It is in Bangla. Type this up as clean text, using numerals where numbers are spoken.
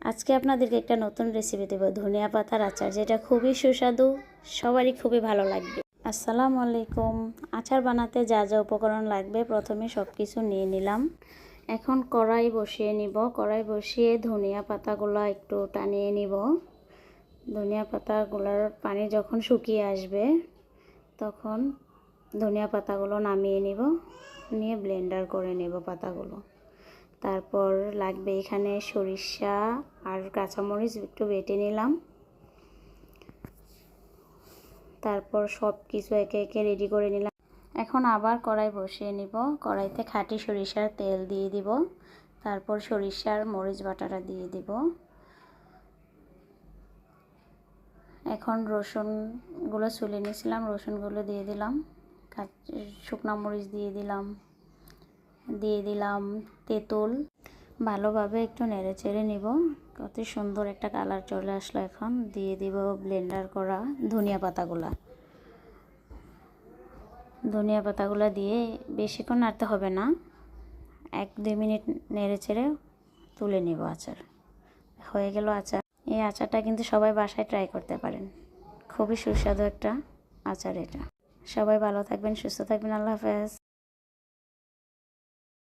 আজকে আপনাদেরকে একটা নতুন রেসিপি দেব, ধনিয়া পাতার আচার, যেটা খুবই সুস্বাদু, সবারই খুবই ভালো লাগবে। আসসালামু আলাইকুম। আচার বানাতে যা যা উপকরণ লাগবে প্রথমে সব কিছু নিয়ে নিলাম। এখন কড়াই বসিয়ে নিব। কড়াই বসিয়ে ধনিয়া পাতাগুলো একটু টানিয়ে নিব। ধনিয়া পাতাগুলোর পানি যখন শুকিয়ে আসবে তখন ধনিয়া পাতাগুলো নামিয়ে নিব, নিয়ে ব্লেন্ডার করে নেব পাতাগুলো। তারপর লাগবে এখানে সরিষা আর কাঁচামরিচ একটু বেটে নিলাম। তারপর সব কিছু একে একে রেডি করে নিলাম। এখন আবার কড়াই বসিয়ে নিব। কড়াইতে খাঁটি সরিষার তেল দিয়ে দিব। তারপর সরিষার মরিচ বাটাটা দিয়ে দিব। এখন রসুনগুলো ছুলে নিয়েছিলাম, রসুনগুলো দিয়ে দিলাম। শুকনো মরিচ দিয়ে দিলাম তেঁতুল। ভালোভাবে একটু নেড়ে চেড়ে নিব। কত সুন্দর একটা কালার চলে আসলো। এখন দিয়ে দিব ব্লেন্ডার করা ধনিয়া পাতাগুলো দিয়ে বেশিক্ষণ নাড়তে হবে না, 1-2 মিনিট নেড়ে চেড়ে তুলে নেব। আচার হয়ে গেল। এই আচারটা কিন্তু সবাই বাসায় ট্রাই করতে পারেন, খুবই সুস্বাদু একটা আচার এটা। সবাই ভালো থাকবেন, সুস্থ থাকবেন। আল্লাহ হাফেজ।